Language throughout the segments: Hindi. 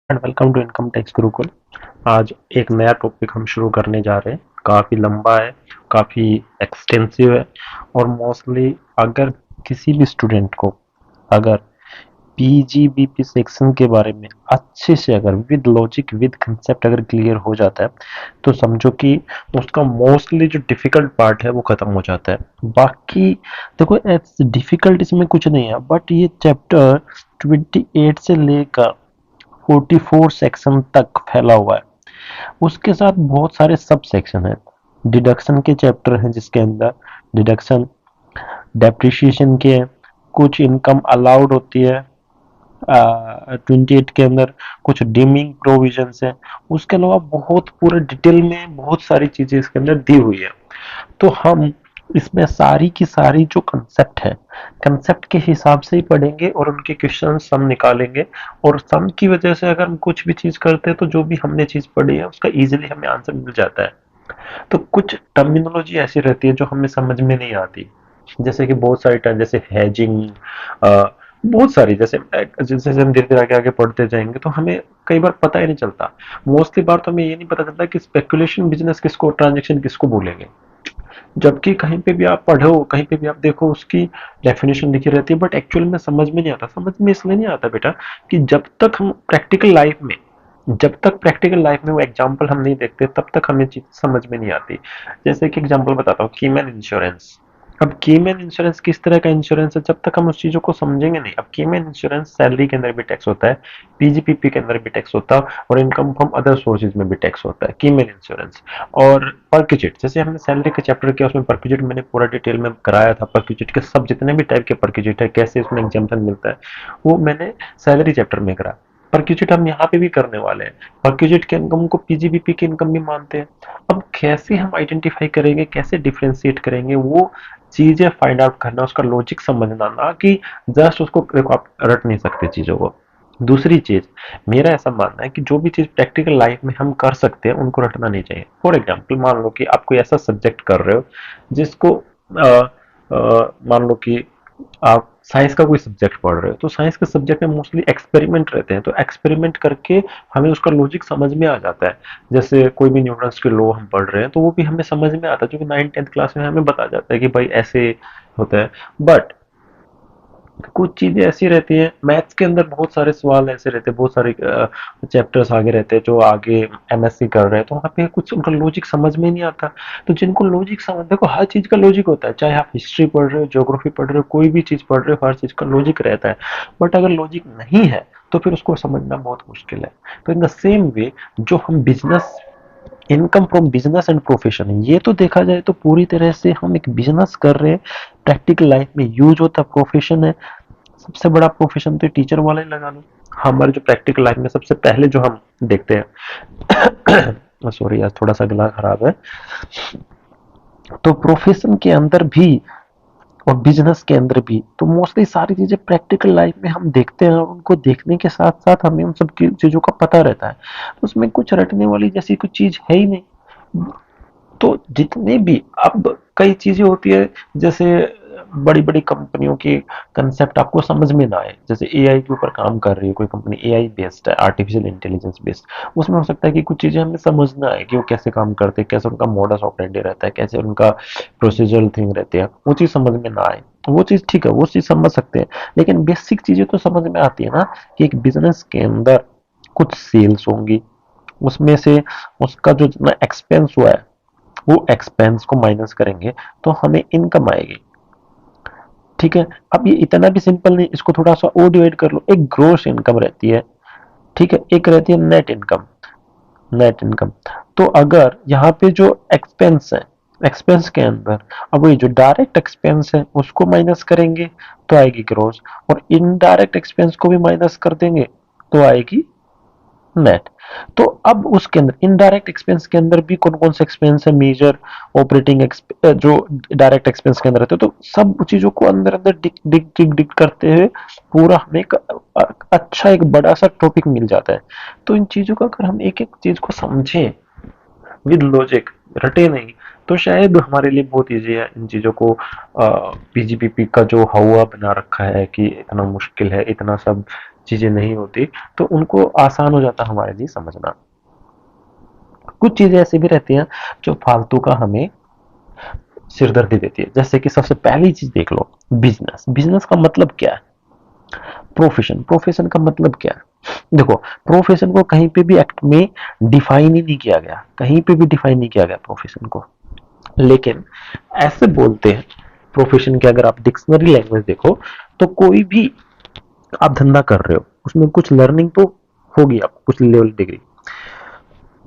And welcome to income tax Gurukul. आज एक नया टॉपिक हम शुरू करने जा रहे हैं। काफ़ी लंबा है, काफ़ी एक्सटेंसिव है और मोस्टली अगर किसी भी स्टूडेंट को अगर पीजीबीपी सेक्शन के बारे में अच्छे से अगर विद लॉजिक विद कंसेप्ट अगर क्लियर हो जाता है तो समझो कि उसका मोस्टली जो डिफिकल्ट पार्ट है वो खत्म हो जाता है। बाकी देखो डिफिकल्ट इसमें कुछ नहीं है, बट ये चैप्टर 28 से लेकर 44 सेक्शन तक फैला हुआ है। उसके साथ बहुत सारे सब सेक्शन हैं। डिडक्शन के चैप्टर हैं जिसके अंदर डिडक्शन डेप्रिसिएशन के हैं, कुछ इनकम अलाउड होती है 28 के अंदर, कुछ डीमिंग प्रोविजंस है। उसके अलावा बहुत पूरे डिटेल में बहुत सारी चीजें इसके अंदर दी हुई है। तो हम इसमें सारी की सारी जो कंसेप्ट है, कंसेप्ट के हिसाब से ही पढ़ेंगे और उनके क्वेश्चन सम निकालेंगे। और सम की वजह से अगर हम कुछ भी चीज करते हैं तो जो भी हमने चीज पढ़ी है उसका इजीली हमें आंसर मिल जाता है। तो कुछ टर्मिनोलॉजी ऐसी रहती है जो हमें समझ में नहीं आती, जैसे कि बहुत सारी टर्म जैसे हैजिंग, बहुत सारी जैसे जैसे हम धीरे धीरे आगे आगे पढ़ते जाएंगे तो हमें कई बार पता ही नहीं चलता। मोस्टली बार तो हमें ये नहीं पता चलता कि स्पेकुलेशन बिजनेस किसको, ट्रांजेक्शन किसको बोलेंगे। जबकि कहीं पे भी आप पढ़ो, कहीं पे भी आप देखो, उसकी डेफिनेशन लिखी रहती है, बट एक्चुअल में समझ में नहीं आता। समझ में इसलिए नहीं आता बेटा कि जब तक प्रैक्टिकल लाइफ में वो एग्जाम्पल हम नहीं देखते तब तक हमें चीज समझ में नहीं आती। जैसे कि एग्जाम्पल बताता हूँ, कीमैन इंश्योरेंस। अब कीमैन इंश्योरेंस किस तरह का इंश्योरेंस है, जब तक हम उस चीजों को समझेंगे नहीं। अब कीमैन इंश्योरेंस सैलरी के अंदर भी टैक्स होता है, पीजीपीपी के अंदर भी टैक्स होता है और इनकम फ्रॉम अदर सोर्सेज में भी टैक्स होता है कीमैन इंश्योरेंस। और परक्यूजिट, जैसे हमने सैलरी का चैप्टर किया उसमें परक्यूजिट मैंने पूरा डिटेल में कराया था। परक्यूजिट के सब जितने भी टाइप के परक्यूजिट है, कैसे उसमें एग्जाम्पल मिलता है, वो मैंने सैलरी चैप्टर में करा। परक्यूजिट हम यहाँ पे भी करने वाले हैं। परक्यूजिट के इनकम को पीजीबीपी की इनकम भी मानते हैं। अब कैसे हम आइडेंटिफाई करेंगे, कैसे डिफ्रेंशिएट करेंगे, वो चीजें फाइंड आउट करना, उसका लॉजिक समझना, ना कि जस्ट उसको देखो आप रट नहीं सकते चीजों को। दूसरी चीज, मेरा ऐसा मानना है कि जो भी चीज प्रैक्टिकल लाइफ में हम कर सकते हैं उनको रटना नहीं चाहिए। फॉर एग्जाम्पल मान लो कि आप कोई ऐसा सब्जेक्ट कर रहे हो जिसको मान लो कि आप साइंस का कोई सब्जेक्ट पढ़ रहे हो, तो साइंस के सब्जेक्ट में मोस्टली एक्सपेरिमेंट रहते हैं, तो एक्सपेरिमेंट करके हमें उसका लॉजिक समझ में आ जाता है। जैसे कोई भी न्यूटन्स के लॉ हम पढ़ रहे हैं तो वो भी हमें समझ में आता है, जो कि 9th 10th क्लास में हमें बता जाता है कि भाई ऐसे होता है। बट कुछ चीजें ऐसी रहती हैं, मैथ्स के अंदर बहुत सारे सवाल ऐसे रहते हैं, बहुत सारे चैप्टर्स आगे रहते हैं जो आगे एमएससी कर रहे हैं, तो वहाँ पे कुछ उनका लॉजिक समझ में नहीं आता। तो जिनको लॉजिक समझ, देखो हर चीज का लॉजिक होता है, चाहे आप हिस्ट्री पढ़ रहे हो, ज्योग्राफी पढ़ रहे हो, कोई भी चीज पढ़ रहे हो, हर चीज का लॉजिक रहता है। बट अगर लॉजिक नहीं है तो फिर उसको समझना बहुत मुश्किल है। तो इन द सेम वे, जो हम business, income from business and profession है, ये तो देखा जाए तो पूरी तरह से हम एक बिजनेस कर रहे हैं, प्रैक्टिकल लाइफ में यूज होता प्रोफेशन है। सबसे बड़ा प्रोफेशन तो टीचर वाला ही लगा लो। हमारे जो प्रैक्टिकल लाइफ में सबसे पहले जो हम देखते हैं सॉरी आज थोड़ा सा गला खराब है। तो प्रोफेशन के अंदर भी और बिजनेस के अंदर भी तो मोस्टली सारी चीजें प्रैक्टिकल लाइफ में हम देखते हैं, और उनको देखने के साथ साथ हमें उन सब चीजों का पता रहता है। तो उसमें कुछ रटने वाली जैसी कुछ चीज है ही नहीं। तो जितने भी अब कई चीजें होती है, जैसे बड़ी बड़ी कंपनियों की कंसेप्ट आपको समझ में ना आए, जैसे एआई के ऊपर काम कर रही है कोई कंपनी, एआई बेस्ड है, आर्टिफिशियल इंटेलिजेंस बेस्ड, उसमें हो सकता है कि कुछ चीजें हमें समझ ना आए कि वो कैसे काम करते हैं, कैसे उनका मॉडस ऑपरेंडी रहता है, कैसे उनका प्रोसीजरल थिंग रहती है, वो चीज समझ में ना आए। वो चीज ठीक है, वो चीज समझ सकते हैं, लेकिन बेसिक चीजें तो समझ में आती है ना, कि एक बिजनेस के अंदर कुछ सेल्स होंगी, उसमें से उसका जो जितना एक्सपेंस हुआ है वो एक्सपेंस को माइनस करेंगे तो हमें इनकम आएगी। ठीक है, अब ये इतना भी सिंपल नहीं, इसको थोड़ा सा और डिवाइड कर लो। एक ग्रोस इनकम रहती है, ठीक है, एक रहती है नेट इनकम। नेट इनकम, तो अगर यहाँ पे जो एक्सपेंस है, एक्सपेंस के अंदर अब वही जो डायरेक्ट एक्सपेंस है उसको माइनस करेंगे तो आएगी ग्रोस, और इनडायरेक्ट एक्सपेंस को भी माइनस कर देंगे तो आएगी नेट। तो अब उसके अंदर इनडायरेक्ट एक्सपेंस के अंदर भी कौन कौन से एक्सपेंस है, मेजर ऑपरेटिंग जो डायरेक्ट एक्सपेंस के अंदर रहते हैं, तो सब चीजों को अंदर अंदर डिक डिक डिक डिक करते हुए पूरा हमें एक अच्छा एक बड़ा सा टॉपिक मिल जाता है। तो इन चीजों का अगर हम एक एक चीज को समझें विद लॉजिक, रटे नहीं, तो शायद हमारे लिए बहुत ईजी है इन चीज़ों को पीजीपीपी का जो हवा बना रखा है कि इतना मुश्किल है, इतना सब चीज़ें नहीं होती, तो उनको आसान हो जाता हमारे लिए समझना। कुछ चीज़ें ऐसी भी रहती हैं जो फालतू का हमें सिरदर्दी देती है। जैसे कि सबसे पहली चीज़ देख लो, बिज़नेस। बिज़नेस का मतलब क्या है? प्रोफ़ेशन। प्रोफ़ेशन का मतलब क्या है? देखो, प्रोफ़ेशन को कहीं पे भी एक्ट में डिफ़ाइन ही नहीं किया गया। कहीं पे भी डिफ़ाइन नहीं किया गया प्रोफ़ेशन को। लेकिन ऐसे बोलते हैं प्रोफेशन के, अगर आप डिक्शनरी लैंग्वेज देखो तो कोई भी आप धंधा कर रहे हो उसमें कुछ लर्निंग तो होगी, आपको कुछ लेवल डिग्री।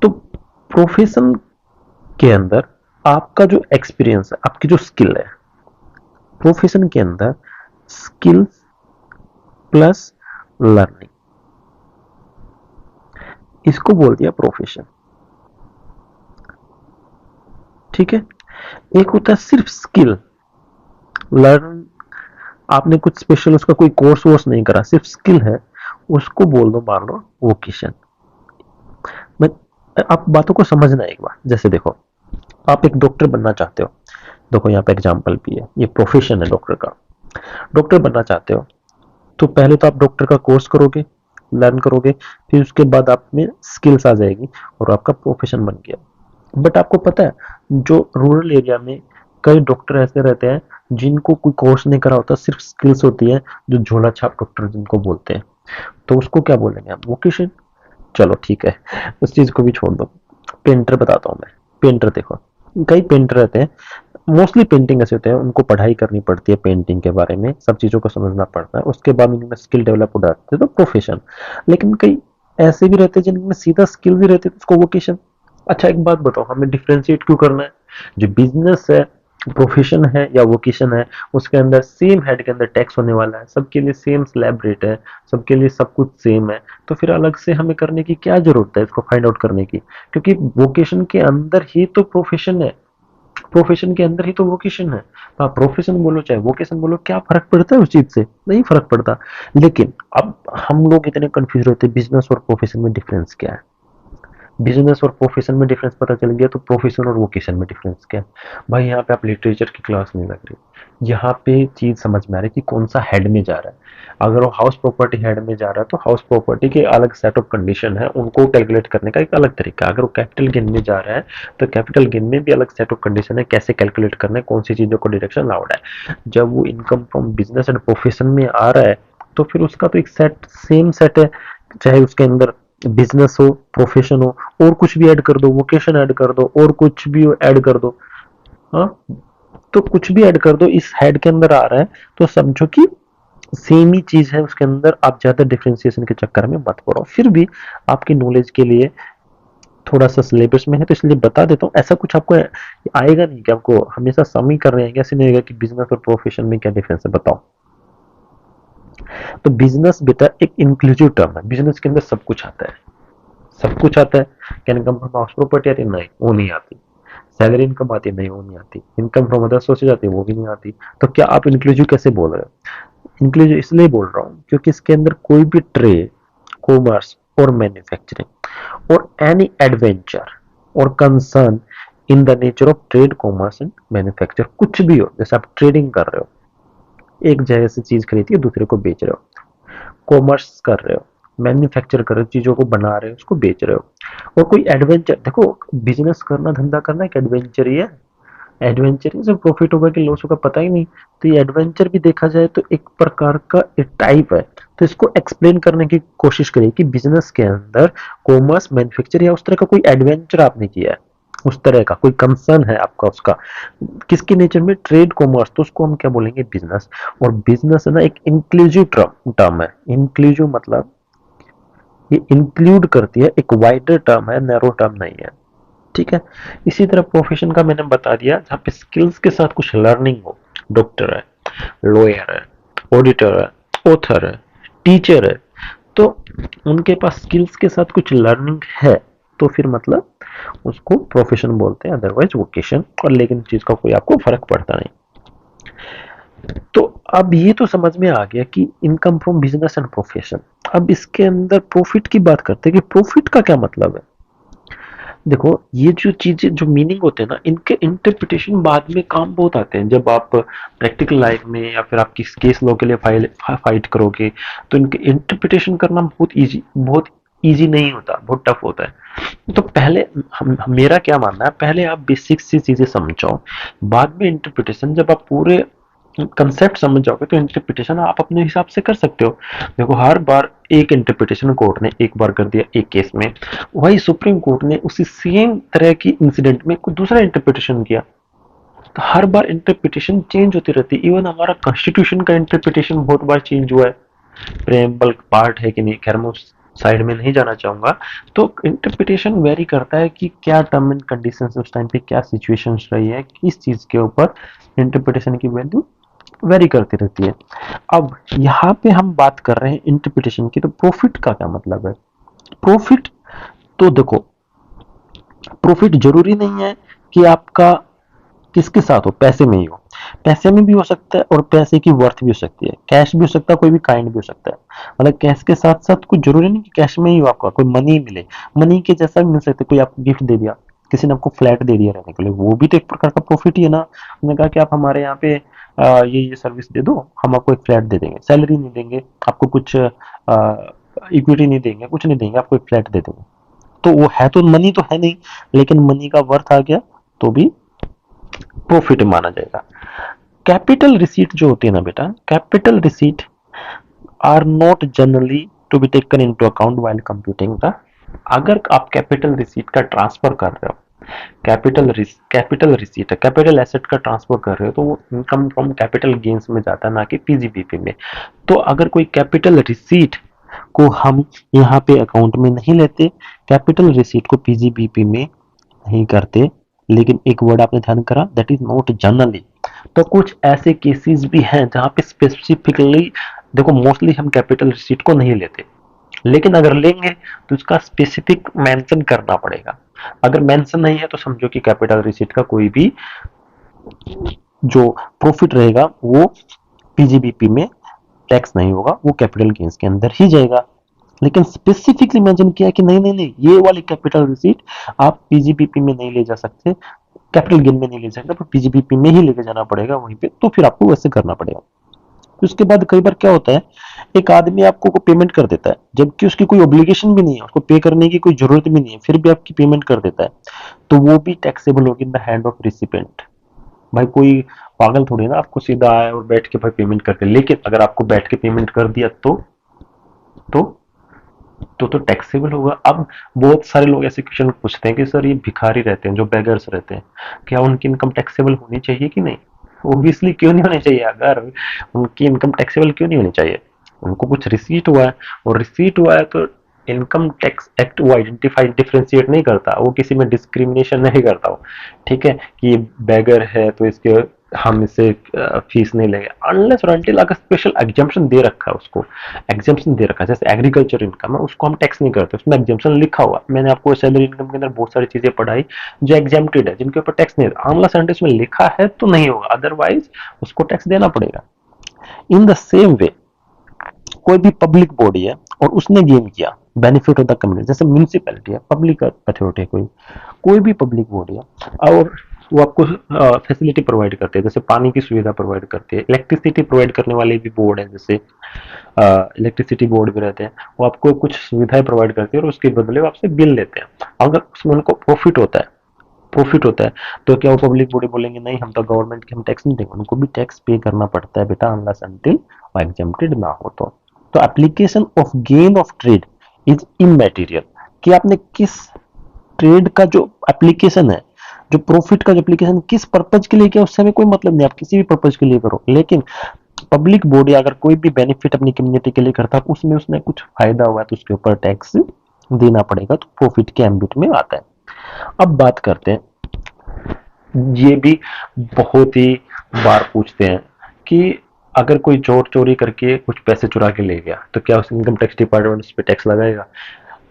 तो प्रोफेशन के अंदर आपका जो एक्सपीरियंस है, आपकी जो स्किल है, प्रोफेशन के अंदर स्किल प्लस लर्निंग, इसको बोल दिया प्रोफेशन। ठीक है। एक होता है सिर्फ स्किल, लर्न, आपने कुछ स्पेशल उसका कोई कोर्स वोर्स नहीं करा, सिर्फ स्किल है, उसको बोल दो मान लो वोकेशन। मैं, आप बातों को समझना एक बार। जैसे देखो, आप एक डॉक्टर बनना चाहते हो, देखो यहाँ पे एग्जाम्पल भी है, ये प्रोफेशन है डॉक्टर का। डॉक्टर बनना चाहते हो तो पहले तो आप डॉक्टर का कोर्स करोगे, लर्न करोगे, फिर उसके बाद आप में स्किल्स आ जाएगी और आपका प्रोफेशन बन गया। बट आपको पता है, जो रूरल एरिया में कई डॉक्टर ऐसे रहते हैं जिनको कोई कोर्स नहीं करा होता, सिर्फ स्किल्स होती है, जो झोला छाप डॉक्टर जिनको बोलते हैं, तो उसको क्या बोलेंगे आप? वोकेशन। चलो ठीक है, उस चीज को भी छोड़ दो। पेंटर बताता हूँ मैं। पेंटर देखो, कई पेंटर रहते हैं, मोस्टली पेंटिंग ऐसे होते हैं, उनको पढ़ाई करनी पड़ती है पेंटिंग के बारे में, सब चीज़ों को समझना पड़ता है, उसके बाद उनमें स्किल डेवलप हो जाती है तो प्रोफेशन। लेकिन कई ऐसे भी रहते हैं जिनमें सीधा स्किल भी रहती है तो उसको वोकेशन। अच्छा एक बात बताओ, हमें डिफ्रेंशिएट क्यों करना है? जो बिजनेस है, प्रोफेशन है या वोकेशन है, उसके अंदर सेम हेड के अंदर टैक्स होने वाला है, सबके लिए सेम स्लैब रेट है, सबके लिए सब कुछ सेम है। तो फिर अलग से हमें करने की क्या जरूरत है इसको फाइंड आउट करने की? क्योंकि वोकेशन के अंदर ही तो प्रोफेशन है, प्रोफेशन के अंदर ही तो वोकेशन है। तो आप प्रोफेशन बोलो चाहे वोकेशन बोलो, क्या फर्क पड़ता है उस चीज से? नहीं फर्क पड़ता। लेकिन अब हम लोग इतने कंफ्यूज होते हैं, बिजनेस और प्रोफेशन में डिफरेंस क्या है? बिजनेस और प्रोफेशन में डिफरेंस पता चल गया तो प्रोफेशन और वोकेशन में डिफरेंस क्या है? भाई यहाँ पे आप लिटरेचर की क्लास नहीं लग रही, यहाँ पे चीज समझ में आ रही है कि कौन सा हेड में जा रहा है। अगर वो हाउस प्रॉपर्टी हेड में जा रहा है तो हाउस प्रॉपर्टी के अलग सेट ऑफ कंडीशन है, उनको कैलकुलेट करने का एक अलग तरीका। अगर वो कैपिटल गेन में जा रहा है तो कैपिटल गेन में भी अलग सेट ऑफ कंडीशन है, कैसे कैलकुलेट करना है, कौन सी चीजों को डिडक्शन अलाउड है। जब वो income from business and profession में आ रहा है तो फिर उसका तो एक सेट, सेम सेट है, चाहे उसके अंदर बिजनेस हो, प्रोफेशन हो, और कुछ भी ऐड कर दो, वोकेशन ऐड कर दो, और कुछ भी ऐड कर दो। हाँ, तो कुछ भी ऐड कर दो, इस हेड के अंदर आ रहा है तो समझो कि सेम ही चीज है उसके अंदर। आप ज्यादा डिफरेंशिएशन के चक्कर में मत पड़ो। फिर भी आपकी नॉलेज के लिए थोड़ा सा सिलेबस में है तो इसलिए बता देता हूँ। ऐसा कुछ आपको आएगा नहीं कि आपको हमेशा सम ही कर रहे हैं, ऐसे नहीं आएगा कि बिजनेस और प्रोफेशन में क्या डिफरेंस है बताओ। तो बिजनेस बेटा एक इंक्लूसिव टर्म है, बिजनेस के अंदर सब कुछ आता है, सब कुछ आता है। क्या इनकम फ्रॉम हाउस प्रॉपर्टी आती है? नहीं, वो नहीं आती। सैलरी इनकम आती है? नहीं, वो नहीं आती। इनकम फ्रॉम अदर सोर्सेज आती है? वो भी नहीं आती। तो क्या आप इंक्लूसिव कैसे बोल रहे हो? इंक्लूसिव इसलिए बोल रहा हूँ क्योंकि इसके अंदर कोई भी ट्रेड, कॉमर्स और मैन्युफैक्चरिंग और एनी एडवेंचर और concern in the nature of trade, commerce and manufacture, कुछ भी हो, जैसे आप ट्रेडिंग कर रहे हो, एक जगह से चीज खरीदी दूसरे को बेच रहे हो, कॉमर्स कर रहे हो, मैन्युफैक्चर कर रहे हो, चीजों को बना रहे हो, उसको बेच रहे हो, और कोई एडवेंचर। देखो, बिजनेस करना, धंधा करना एक एडवेंचर ही है। एडवेंचर ही, प्रॉफिट होगा कि लॉस होगा पता ही नहीं। तो ये एडवेंचर भी देखा जाए तो एक प्रकार का एक टाइप है। तो इसको एक्सप्लेन करने की कोशिश करिए कि बिजनेस के अंदर कॉमर्स, मैन्युफैक्चर या उस तरह का कोई एडवेंचर आपने किया है, उस तरह का कोई कंसर्न है आपका उसका किसके नेचर में, ट्रेड, कॉमर्स, तो उसको हम क्या बोलेंगे? बिजनेस। और बिजनेस है ना एक इंक्लूसिव टर्म है। इंक्लूसिव मतलब ये इंक्लूड करती है, एक वाइडर टर्म है, नैरो टर्म नहीं है। ठीक है। इसी तरह प्रोफेशन का मैंने बता दिया, जहाँ पे स्किल्स के साथ कुछ लर्निंग हो। डॉक्टर है, लॉयर है, ऑडिटर है, ऑथर है, टीचर है, तो उनके पास स्किल्स के साथ कुछ लर्निंग है तो फिर मतलब उसको प्रोफेशन बोलते हैं, अदरवाइज वोकेशन। और लेकिन चीज का कोई आपको फर्क पड़ता नहीं। तो अब ये तो समझ में आ गया कि income from business and profession. अब इसके अंदर प्रॉफिट की बात करते हैं कि प्रॉफिट का क्या मतलब है। देखो ये जो चीजें जो मीनिंग होते हैं ना, इनके इंटरप्रिटेशन बाद में काम बहुत आते हैं। जब आप प्रैक्टिकल लाइफ में या फिर आप किस केस लॉ के लिए फाइट करोगे, तो इनके इंटरप्रिटेशन करना बहुत इजी नहीं होता, बहुत टफ होता है। तो पहले मेरा क्या मानना है, पहले आप बेसिक सी चीजें समझो, बाद में इंटरप्रिटेशन। जब आप पूरे कंसेप्ट समझ जाओगे तो इंटरप्रिटेशन आप अपने हिसाब से कर सकते हो। देखो हर बार एक इंटरप्रिटेशन कोर्ट ने एक बार कर दिया एक केस में, वही सुप्रीम कोर्ट ने उसी सेम तरह की इंसिडेंट में कोई दूसरा इंटरप्रिटेशन किया। तो हर बार इंटरप्रिटेशन चेंज होती रहती है। इवन हमारा कॉन्स्टिट्यूशन का इंटरप्रिटेशन बहुत बार चेंज हुआ है। प्रेम्बल पार्ट है कि नहीं, खैर मैं उस साइड में नहीं जाना चाहूंगा। तो इंटरप्रिटेशन वेरी करता है कि क्या टर्म एंड कंडीशन उस टाइम पे क्या सिचुएशन रही है, किस चीज के ऊपर इंटरप्रिटेशन की वैल्यू वेरी करती रहती है। अब यहाँ पे हम बात कर रहे हैं इंटरप्रिटेशन की, तो प्रॉफिट का क्या मतलब है। प्रॉफिट, तो देखो प्रॉफिट जरूरी नहीं है कि आपका किसके साथ हो, पैसे में ही हो। पैसे में भी हो सकता है और पैसे की वर्थ भी हो सकती है, कैश भी हो सकता है, कोई भी काइंड भी हो सकता है। मतलब कैश के साथ साथ कुछ जरूरी नहीं कि कैश में ही हो आपका, कोई मनी मिले, मनी के जैसा भी मिल सकता है। कोई आपको गिफ्ट दे दिया, किसी ने आपको फ्लैट दे दिया रहने के लिए, वो भी तो एक प्रकार का प्रॉफिट ही है ना। उन्होंने कहा कि आप हमारे यहाँ पे ये सर्विस दे दो, हम आपको एक फ्लैट दे देंगे, सैलरी नहीं देंगे आपको, कुछ इक्विटी नहीं देंगे, कुछ नहीं देंगे, आपको एक फ्लैट दे देंगे। तो वो है तो मनी तो है नहीं, लेकिन मनी का वर्थ आ गया तो भी प्रॉफिट माना जाएगा। कैपिटल रिसीट जो होती है ना बेटा, capital receipt are not generally to be taken into account while computing the. अगर आप कैपिटल रिसीट का ट्रांसफर कर रहे हो, कैपिटल रिसीट है, कैपिटल एसेट का ट्रांसफर कर रहे हो, तो वो इनकम फ्रॉम कैपिटल गेन्स में जाता है, ना कि पीजीबीपी में। तो अगर कोई कैपिटल रिसीट को हम यहाँ पे अकाउंट में नहीं लेते, कैपिटल रिसीट को पीजीबीपी में नहीं करते, लेकिन एक वर्ड आपने ध्यान करा, दैट इज नॉट जनरली। तो कुछ ऐसे केसेस भी हैं जहां पे स्पेसिफिकली, देखो मोस्टली हम कैपिटल रिसीट को नहीं लेते, लेकिन अगर लेंगे तो उसका स्पेसिफिक मेंशन करना पड़ेगा। अगर मेंशन नहीं है तो समझो कि कैपिटल रिसीट का कोई भी जो प्रॉफिट रहेगा वो पीजीबीपी में टैक्स नहीं होगा, वो कैपिटल गेन्स के अंदर ही जाएगा। लेकिन स्पेसिफिकली मेंशन किया कि नहीं नहीं नहीं, ये वाली कैपिटल रिसीट आप पीजीबीपी में नहीं ले जा सकते, कैपिटल गेन में नहीं ले सकते, पर पीजीबीपी में ही लेके जाना पड़ेगा वहीं पे, तो फिर आपको वैसे करना पड़ेगा। उसके बाद कई बार क्या होता है, एक आदमी आपको को पेमेंट कर देता है, जबकि उसकी कोई ऑब्लिगेशन भी नहीं है, उसको पे करने की कोई जरूरत भी नहीं है, फिर भी आपकी पेमेंट कर देता है, तो वो भी टैक्सेबल होगी इन द हैंड ऑफ रिसिपेंट। भाई कोई पागल थोड़ी ना आपको सीधा आया और बैठ के भाई पेमेंट करके, लेकिन अगर आपको बैठ के पेमेंट कर दिया तो तो टैक्सेबल होगा। अब बहुत सारे लोग ऐसे क्वेश्चन पूछते हैं कि सर ये भिखारी रहते हैं, जो बेगर्स रहते हैं, क्या उनकी इनकम टैक्सेबल होनी चाहिए कि नहीं। ओब्वियसली क्यों नहीं होनी चाहिए, अगर उनकी इनकम टैक्सेबल क्यों नहीं होनी चाहिए। उनको कुछ रिसीट हुआ है, और रिसीट हुआ है तो इनकम टैक्स एक्ट वो आइडेंटिफाई डिफ्रेंशिएट नहीं करता, वो किसी में डिस्क्रिमिनेशन नहीं करता वो। ठीक है कि ये बेगर है तो इसके हम इससे फीस नहीं लेंगे, अनलेस और अनटिल अगर स्पेशल एग्जाम्पशन दे रखा है उसको, एग्जाम्पशन दे रखा है, जैसे एग्रीकल्चर इनकम है उसको हम टैक्स नहीं करते, उसमें एग्जाम्पशन लिखा हुआ। मैंने आपको सैलरी इनकम के अंदर बहुत सारी चीजें पढ़ाई जो एग्जाम्प्टेड है, जिनके ऊपर टैक्स नहीं है, अनलेस अनटिल उसमें लिखा है तो नहीं होगा, अदरवाइज उसको टैक्स देना पड़ेगा। इन द सेम वे कोई भी पब्लिक बॉडी है और उसने गेन किया बेनिफिट ऑफ द कम्युनिटी, जैसे म्यूनिसिपैलिटी है, पब्लिक अथॉरिटी है, कोई कोई भी पब्लिक बॉडी है, और वो आपको फैसिलिटी प्रोवाइड करते हैं, जैसे पानी की सुविधा प्रोवाइड करती है, इलेक्ट्रिसिटी प्रोवाइड करने वाले भी बोर्ड है, जैसे इलेक्ट्रिसिटी बोर्ड भी रहते हैं, वो आपको कुछ सुविधाएं प्रोवाइड करते हैं और उसके बदले वो आपसे बिल लेते हैं। अगर उसमें उनको प्रॉफिट होता है तो क्या वो पब्लिक बॉडी बोलेंगे नहीं हम तो गवर्नमेंट के हम टैक्स नहीं देंगे, उनको भी टैक्स पे करना पड़ता है बेटा, अनलेस अनटिल वो एग्जेम्प्टेड ना हो तो application of gain of trade is इमैटेरियल, कि आपने किस ट्रेड का जो एप्लीकेशन है, जो प्रॉफिट का जो एप्लीकेशन किस पर्पज के लिए किया उससे हमें कोई मतलब नहीं, आप किसी भी पर्पज के लिए करो, लेकिन पब्लिक बॉडी अगर कोई भी बेनिफिट अपनी कम्युनिटी के लिए करता है, उसमें उसने कुछ फायदा हुआ तो उसके ऊपर टैक्स देना पड़ेगा, तो प्रॉफिट के एम्बिट में आता है। अब बात करते हैं, ये भी बहुत ही बार पूछते हैं कि अगर कोई चोर चोरी करके कुछ पैसे चुरा के ले गया तो क्या उस इनकम टैक्स डिपार्टमेंट उस पर टैक्स लगाएगा।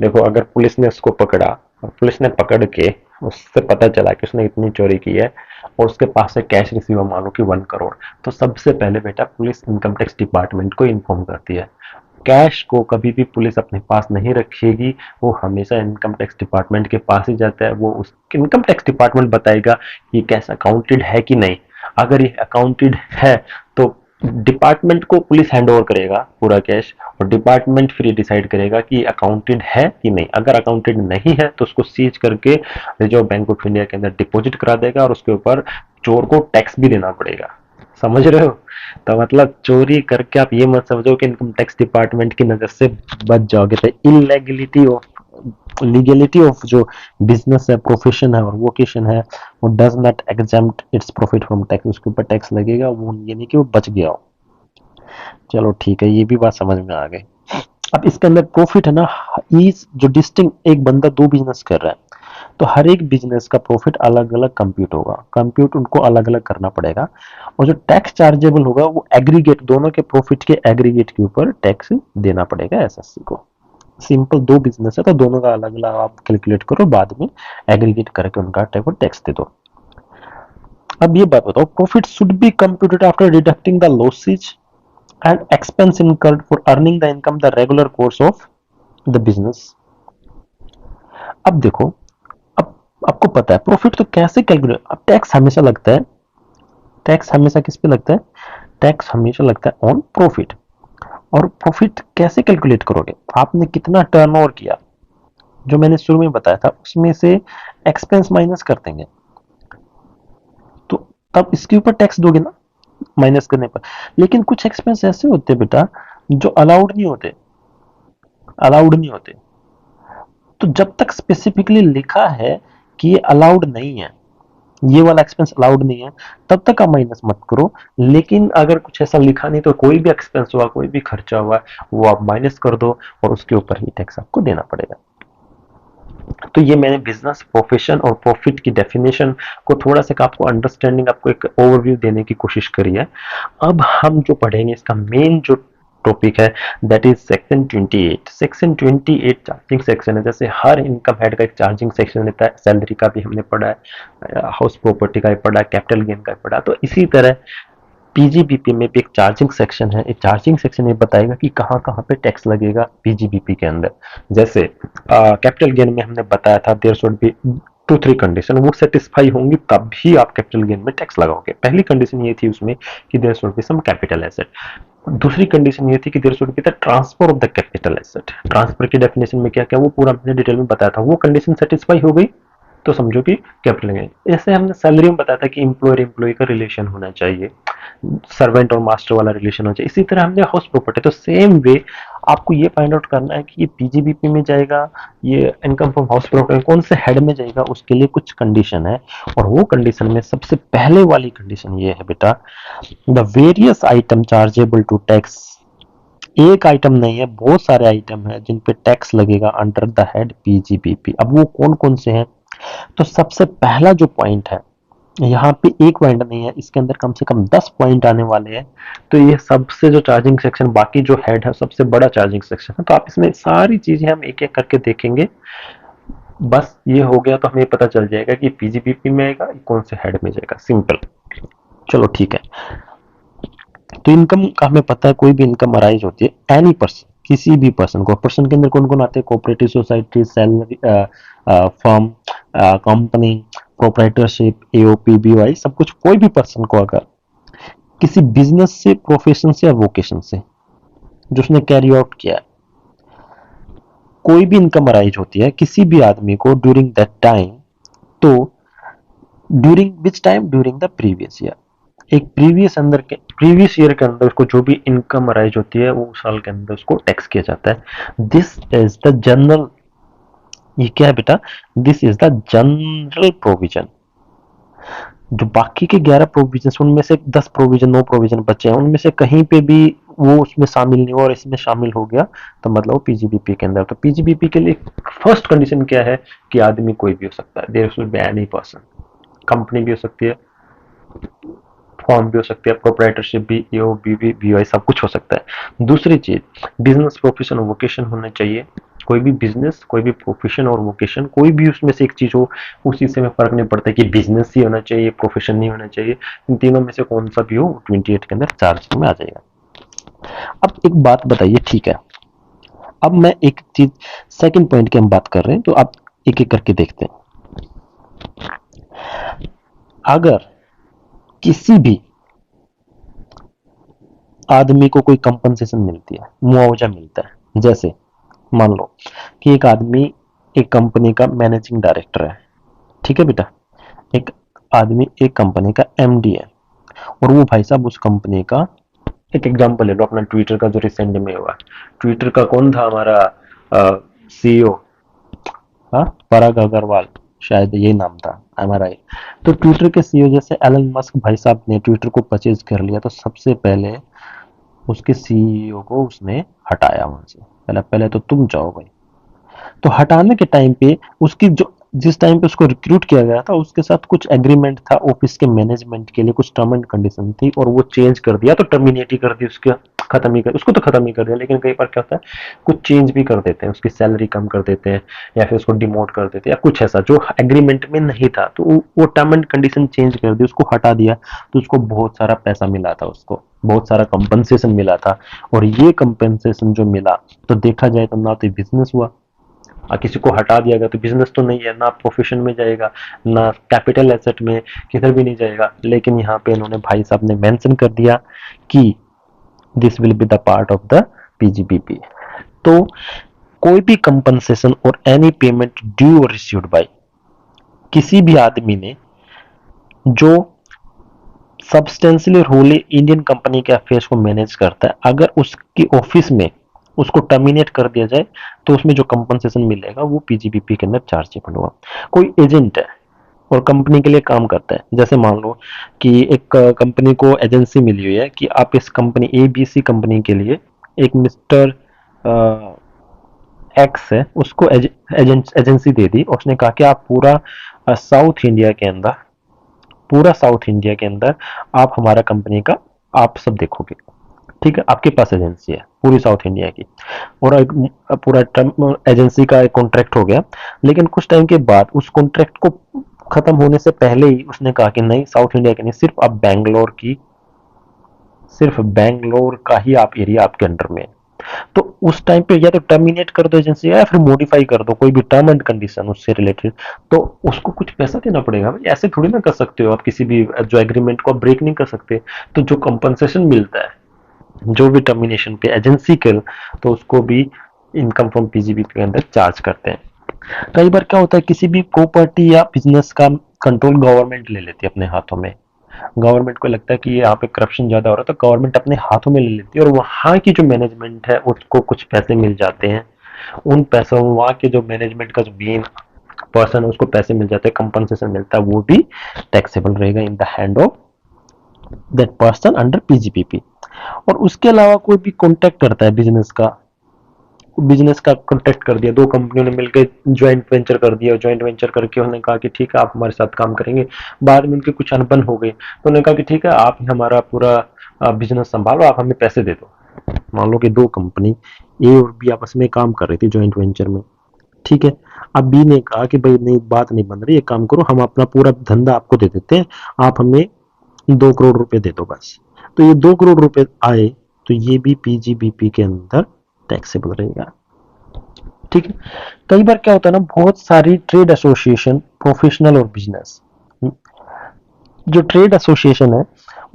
देखो अगर पुलिस ने उसको पकड़ा और पुलिस ने पकड़ के उससे पता चला कि उसने इतनी चोरी की है और उसके पास से कैश रिसीव मान लो कि 1 करोड़, तो सबसे पहले बेटा पुलिस इनकम टैक्स डिपार्टमेंट को इन्फॉर्म करती है। कैश को कभी भी पुलिस अपने पास नहीं रखेगी, वो हमेशा इनकम टैक्स डिपार्टमेंट के पास ही जाता है। वो उस इनकम टैक्स डिपार्टमेंट बताएगा ये कैश अकाउंटेड है कि नहीं। अगर ये अकाउंटेड है तो डिपार्टमेंट को पुलिस हैंड ओवर करेगा पूरा कैश, और डिपार्टमेंट फिर डिसाइड करेगा कि अकाउंटेड है कि नहीं। अगर अकाउंटेड नहीं है तो उसको सीज करके रिजर्व बैंक ऑफ इंडिया के अंदर डिपॉजिट करा देगा, और उसके ऊपर चोर को टैक्स भी देना पड़ेगा। समझ रहे हो? तो मतलब चोरी करके आप ये मत समझो कि इनकम टैक्स डिपार्टमेंट की नजर से बच जाओगे। तो इलीगलिटी ऑफ लीगलिटी ऑफ जो बिजनेस है, प्रोफेशन है और वोकेशन है, वो does not exempt its profit from tax. उसके ऊपर टैक्स लगेगा, वो ये नहीं कि वो बच गया हो। चलो ठीक है, ये भी बात समझ में आ गई। अब इसके अंदर प्रॉफिट है ना, इज जो डिस्टिंग, एक बंदा दो बिजनेस कर रहा है तो हर एक बिजनेस का प्रॉफिट अलग अलग कंप्यूट होगा, कंप्यूट उनको अलग अलग करना पड़ेगा। और जो टैक्स चार्जेबल होगा वो एग्रीगेट, दोनों के प्रॉफिट के एग्रीगेट के ऊपर टैक्स देना पड़ेगा एसएससी को। सिंपल, दो बिजनेस है तो दोनों का अलग अलग आप कैलकुलेट करो, बाद में एग्रीगेट करके उनका टैक्स दे दो। अब ये बात बताओ, profit should be computed after deducting the losses and expense incurred for earning the income the regular course of the business. अब देखो, अब आपको पता है प्रॉफिट तो कैसे कैलकुलेट, अब टैक्स हमेशा लगता है, टैक्स हमेशा किस पे लगता है, टैक्स हमेशा लगता है ऑन प्रॉफिट। और प्रॉफिट कैसे कैलकुलेट करोगे, आपने कितना टर्नओवर किया, जो मैंने शुरू में बताया था उसमें से एक्सपेंस माइनस कर देंगे, तो तब इसके ऊपर टैक्स दोगे ना, माइनस करने पर। लेकिन कुछ एक्सपेंस ऐसे होते हैं बेटा जो अलाउड नहीं होते, अलाउड नहीं होते। तो जब तक स्पेसिफिकली लिखा है कि ये अलाउड नहीं है, ये वाला एक्सपेंस अलाउड नहीं है, तब तक आप माइनस मत करो। लेकिन अगर कुछ ऐसा लिखा नहीं तो कोई भी एक्सपेंस हुआ, कोई भी खर्चा हुआ, वो आप माइनस कर दो और उसके ऊपर ही टैक्स आपको देना पड़ेगा। तो ये मैंने बिजनेस, प्रोफेशन और प्रॉफिट की डेफिनेशन को थोड़ा सा आपको अंडरस्टैंडिंग, आपको एक ओवरव्यू देने की कोशिश करी है। अब हम जो पढ़ेंगे इसका मेन जो टॉपिक है that is section 28। Section 28 charging section है। जैसे हर इनकम हेड का एक चार्जिंग सेक्शन रहता है, सैलरी का भी हमने पढ़ा है, हाउस प्रॉपर्टी का भी पढ़ा है, कैपिटल गेन का भी पढ़ा है। तो इसी तरह पीजीबीपी में भी एक चार्जिंग सेक्शन है। एक चार्जिंग सेक्शन ये बताएगा कि कहाँ कहाँ पे टैक्स लगेगा पीजीबीपी के अंदर। जैसे कैपिटल गेन में हमने बताया था there should be two three condition, वो सेटिस्फाई होंगी तभी आप कैपिटल गेन में टैक्स लगाओगे। पहली कंडीशन ये थी उसमें कि there should be some capital asset. दूसरी कंडीशन ये थी कि there should be the transfer of the capital asset. Transfer की डेफिनेशन में क्या क्या वो पूरा हमने डिटेल में बताया था। वो कंडीशन सेटिस्फाई हो गई तो समझो कि कैपिटल गेन। जैसे हमने सैलरी में बताया था कि एम्प्लॉयर एम्प्लॉय का रिलेशन होना चाहिए, सर्वेंट और मास्टर वाला रिलेशन होना चाहिए। इसी तरह हमने हाउस प्रॉपर्टी, तो सेम वे आपको ये फाइंड आउट करना है कि ये पीजीबीपी में जाएगा, ये इनकम फ्रॉम हाउस प्रॉपर्टी कौन से हेड में जाएगा, उसके लिए कुछ कंडीशन है। और वो कंडीशन में सबसे पहले वाली कंडीशन ये है बेटा, the various item chargeable to tax. एक आइटम नहीं है, बहुत सारे आइटम है जिन पे टैक्स लगेगा अंडर द हेड पीजीबीपी। अब वो कौन कौन से हैं, तो सबसे पहला जो पॉइंट है, यहाँ पे एक पॉइंट नहीं है, इसके अंदर कम से कम 10 पॉइंट आने वाले हैं। तो ये सबसे जो चार्जिंग सेक्शन, बाकी जो हेड है सबसे बड़ा चार्जिंग सेक्शन है। तो आप इसमें सारी चीजें हम एक एक करके देखेंगे। बस ये हो गया तो हमें पता चल जाएगा कि पीजीबीपी में आएगा, कौन से हेड में जाएगा, सिंपल। चलो ठीक है। तो इनकम का हमें पता है, कोई भी इनकम अराइज होती है एनी पर्सन, किसी भी पर्सन को। पर्सन के अंदर कौन कौन आते हैं, cooperative society, salary firm, company, proprietorship, AOP, BY, सब कुछ। कोई भी पर्सन को अगर किसी बिजनेस से, प्रोफेशन से या वोकेशन से जो उसने कैरी आउट किया है, कोई भी इनकम अराइज होती है किसी भी आदमी को ड्यूरिंग दैट टाइम, तो during which time, during the previous year. एक प्रीवियस ईयर के अंदर उसको जो भी इनकम अराइज होती है वो साल के अंदर उसको टैक्स किया जाता है। दिस इज द जनरल, ये क्या है बेटा, this is the general provision. जो बाकी के 11 प्रोविजन, उनमें से 10 प्रोविजन, 9 प्रोविजन बचे हैं, उनमें से कहीं पे भी वो उसमें शामिल नहीं हुआ और इसमें शामिल हो गया तो मतलब पीजीबीपी के अंदर। तो पीजीबीपी के लिए फर्स्ट कंडीशन क्या है कि आदमी कोई भी हो सकता है, there should be any person. Company भी हो सकती है, फॉर्म भी हो सकती है, प्रोप्राइटरशिप भी, ईओ, बीवी, बीवाई, सब कुछ हो सकता है। दूसरी चीज, बिजनेस, प्रोफेशन और वोकेशन होना चाहिए। कोई भी बिजनेस, कोई भी प्रोफेशन और वोकेशन, कोई भी उसमें से एक चीज हो, उस चीज से में फर्क नहीं पड़ता कि बिजनेस ही होना चाहिए, प्रोफेशन नहीं होना चाहिए। इन तीनों में से कौन सा भी हो 28 के अंदर चार्ज में आ जाएगा। अब एक बात बताइए, ठीक है, अब मैं एक चीज, सेकंड पॉइंट की हम बात कर रहे हैं, तो आप एक एक करके देखते हैं। अगर किसी भी आदमी को कोई कंपनसेशन मिलती है, मुआवजा मिलता है, जैसे मान लो कि एक आदमी एक कंपनी का मैनेजिंग डायरेक्टर है, ठीक है बेटा, एक आदमी एक कंपनी का एमडी है, और वो भाई साहब उस कंपनी का, एक एग्जांपल ले लो अपना ट्विटर का जो रिसेंट में हुआ, ट्विटर का कौन था हमारा सीईओ, हाँ, पराग अग्रवाल, शायद ये नाम था, एमआरआई। तो ट्विटर के सीईओ जैसे एलन मस्क भाई साहब ने ट्विटर को परचेज कर लिया, तो सबसे पहले उसके सीईओ को उसने हटाया वहां से, पहले पहले तो तुम जाओ भाई। तो हटाने के टाइम पे उसकी जो, जिस टाइम पे उसको रिक्रूट किया गया था, उसके साथ कुछ एग्रीमेंट था ऑफिस के मैनेजमेंट के लिए, कुछ टर्म एंड कंडीशन थी, और वो चेंज कर दिया, तो टर्मिनेट ही कर दी उसके, खत्म ही कर, उसको तो खत्म ही कर दिया। लेकिन कई बार क्या होता है, कुछ चेंज भी कर देते हैं, उसकी सैलरी कम कर देते हैं, या फिर उसको डिमोट कर देते हैं, या कुछ ऐसा जो एग्रीमेंट में नहीं था, तो वो टर्म एंड कंडीशन चेंज कर दी, उसको हटा दिया, तो उसको बहुत सारा पैसा मिला था, उसको बहुत सारा कंपनसेशन मिला था। और ये कंपनसेशन जो मिला, तो देखा जाए तो ना तो बिजनेस हुआ, किसी को हटा दिया गया तो बिजनेस तो नहीं है, ना प्रोफेशन में जाएगा, ना कैपिटल एसेट में, किधर भी नहीं जाएगा। लेकिन यहाँ पे इन्होंने भाई साहब ने मेंशन कर दिया कि this will be the part of the PGBP. तो कोई भी कंपनसेशन और एनी पेमेंट ड्यू और रिसीव्ड बाय किसी भी आदमी ने जो सब्सटेंशियली रोली इंडियन कंपनी के अफेयर्स को मैनेज करता है, अगर उसकी ऑफिस में उसको टर्मिनेट कर दिया जाए, तो उसमें जो कंपनसेशन मिलेगा वो पीजीबीपी के अंदर चार्जेबल होगा। कोई एजेंट है और कंपनी के लिए काम करता है, जैसे मान लो कि एक कंपनी को एजेंसी मिली हुई है कि आप इस कंपनी एबीसी कंपनी के लिए, एक मिस्टर एक्स है, उसको एजेंसी दे दी, और उसने कहा कि आप पूरा साउथ इंडिया के अंदर, पूरा साउथ इंडिया के अंदर आप हमारा कंपनी का आप सब देखोगे, ठीक है, आपके पास एजेंसी है पूरी साउथ इंडिया की, और एक पूरा टर्म एजेंसी का एक कॉन्ट्रैक्ट हो गया। लेकिन कुछ टाइम के बाद उस कॉन्ट्रैक्ट को खत्म होने से पहले ही उसने कहा कि नहीं, साउथ इंडिया की नहीं, सिर्फ आप बैंगलोर की, सिर्फ बैंगलोर का ही आप एरिया आपके अंडर में है। तो उस टाइम पे या तो टर्मिनेट कर दो एजेंसी, या फिर मॉडिफाई कर दो कोई भी टर्म एंड कंडीशन उससे रिलेटेड, तो उसको कुछ पैसा देना पड़ेगा भाई, ऐसे थोड़ी ना कर सकते हो आप, किसी भी जो एग्रीमेंट को ब्रेक नहीं कर सकते। तो जो कंपनसेशन मिलता है जो भी टर्मिनेशन पे एजेंसी के, तो उसको भी इनकम फ्रॉम पीजीबी के अंदर चार्ज करते हैं। कई बार क्या होता है, किसी भी प्रॉपर्टी या बिजनेस का कंट्रोल गवर्नमेंट ले लेती है अपने हाथों में, गवर्नमेंट को लगता है कि यहाँ पे करप्शन ज्यादा हो रहा है, तो गवर्नमेंट अपने हाथों में ले लेती है, और वहाँ की जो मैनेजमेंट है उसको कुछ पैसे मिल जाते हैं, उन पैसों, वहाँ के जो मैनेजमेंट का जो मेन पर्सन है उसको पैसे मिल जाते हैं, कंपनसेशन मिलता है, वो भी टैक्सेबल रहेगा in the hand of that person under PGBP. और उसके अलावा कोई भी कॉन्टेक्ट करता है बिजनेस का कॉन्टेक्ट कर दिया, दो कंपनियों ने मिलकर ज्वाइंट वेंचर कर दिया, ज्वाइंट वेंचर करके उन्होंने कहा कि ठीक है आप हमारे साथ काम करेंगे, बाद में उनके कुछ अनबन हो गई, तो उन्होंने कहा कि ठीक है आप हमारा पूरा बिजनेस संभालो, आप हमें पैसे दे दो। मान लो कि दो कंपनी ए और बी आपस में काम कर रही थी ज्वाइंट वेंचर में, ठीक है, अब बी ने कहा कि भाई नहीं, बात नहीं बन रही, एक काम करो, हम अपना पूरा धंधा आपको दे देते हैं, आप हमें 2 करोड़ रुपए दे दो बस। तो ये 2 करोड़ रुपए आए, तो ये भी पीजीबीपी के अंदर टैक्सेबल रहेगा, ठीक है। कई बार क्या होता है ना, बहुत सारी ट्रेड एसोसिएशन, प्रोफेशनल और बिजनेस, जो ट्रेड एसोसिएशन है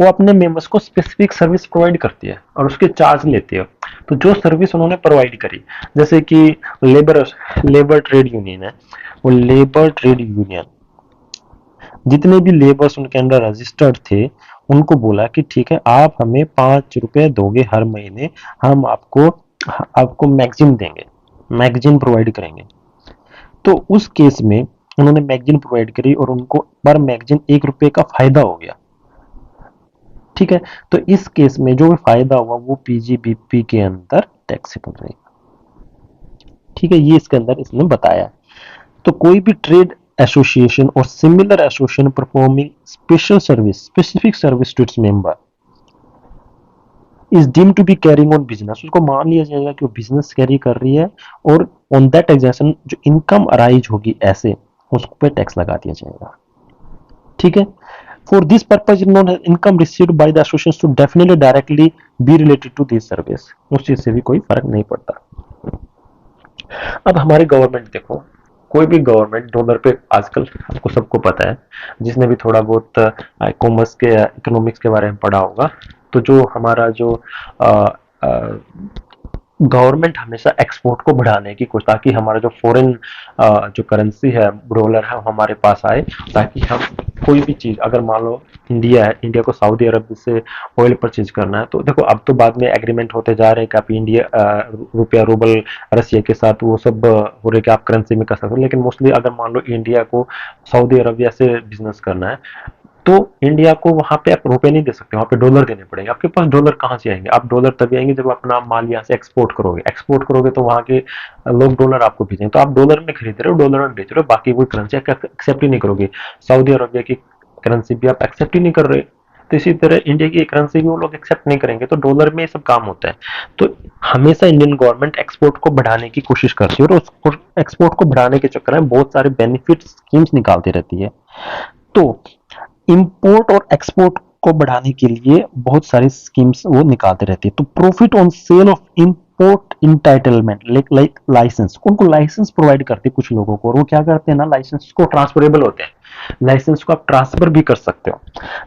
वो अपने मेंबर्स को स्पेसिफिक सर्विस प्रोवाइड करती है और उसके चार्ज लेती है। तो जो सर्विस उन्होंने प्रोवाइड करी, जैसे कि लेबर लेबर ट्रेड यूनियन है, वो लेबर ट्रेड यूनियन जितने भी लेबर्स उनके अंदर रजिस्टर्ड थे, उनको बोला कि ठीक है आप हमें 5 रुपए दोगे हर महीने, हम आपको आपको मैगजीन देंगे, मैगजीन प्रोवाइड करेंगे। तो उस केस में उन्होंने मैगजीन प्रोवाइड करी और उनको पर मैगजीन 1 रुपए का फायदा हो गया, ठीक है। तो इस केस में जो भी फायदा हुआ वो पीजीबीपी के अंदर टैक्सेबल रहेगा, ठीक है, ये इसके अंदर इसने बताया। तो कोई भी ट्रेड एसोसिएशन और similar association performing special service, specific service to its member is deem to be carrying on business, उसको मान लिया जाएगा कि वो बिजनेस कैरी कर रही है, और ऑन दैट एग्जेशन जो इनकम अराइज होगी ऐसे, उस पर टैक्स लगा दिया जाएगा, ठीक है। For this purpose income received by the association to definitely directly be related to this service, उस चीज से भी कोई फर्क नहीं पड़ता। अब हमारी गवर्नमेंट देखो, कोई भी गवर्नमेंट डॉलर पे आजकल आपको सबको पता है, जिसने भी थोड़ा बहुत कॉमर्स के इकोनॉमिक्स के बारे में पढ़ा होगा, तो जो हमारा जो गवर्नमेंट हमेशा एक्सपोर्ट को बढ़ाने की कोशिश, ताकि हमारा जो फॉरेन जो करेंसी है डॉलर है वो हमारे पास आए, ताकि हम कोई भी चीज, अगर मान लो इंडिया है, इंडिया को सऊदी अरब से ऑयल परचेज करना है, तो देखो अब तो बाद में एग्रीमेंट होते जा रहे हैं कि आप इंडिया रुपया रूबल रसिया के साथ वो सब हो रहे कि आप करेंसी में कर सकते हो, लेकिन मोस्टली अगर मान लो इंडिया को सऊदी अरबिया से बिजनेस करना है, तो इंडिया को वहां पे आप रुपए नहीं दे सकते, वहां पे डॉलर देने पड़ेंगे। आपके पास डॉलर कहाँ से आएंगे? आप डॉलर तभी आएंगे जब अपना माल यहाँ से एक्सपोर्ट करोगे तो वहां के लोग डॉलर आपको भेजेंगे, तो आप डॉलर में खरीद रहे हो, डॉलर में बेच रहे हो, बाकी कोई करेंसी एक्सेप्ट ही नहीं करोगे। सऊदी अरबिया की करेंसी भी आप एक्सेप्ट ही नहीं कर रहे, तो इसी तरह इंडिया की करेंसी भी वो लोग एक्सेप्ट नहीं करेंगे, तो डॉलर में ये सब काम होता है। तो हमेशा इंडियन गवर्नमेंट एक्सपोर्ट को बढ़ाने की कोशिश करती है, और उस एक्सपोर्ट को बढ़ाने के चक्कर में बहुत सारे बेनिफिट स्कीम्स निकालती रहती है। तो इंपोर्ट और एक्सपोर्ट को बढ़ाने के लिए बहुत सारी स्कीम्स वो निकालते रहती है। तो profit on sale of import entitlement like license, उनको लाइसेंस प्रोवाइड करते हैं कुछ लोगों को, और वो क्या करते हैं ना, लाइसेंस को ट्रांसफरेबल होते हैं, लाइसेंस को आप ट्रांसफर भी कर सकते हो।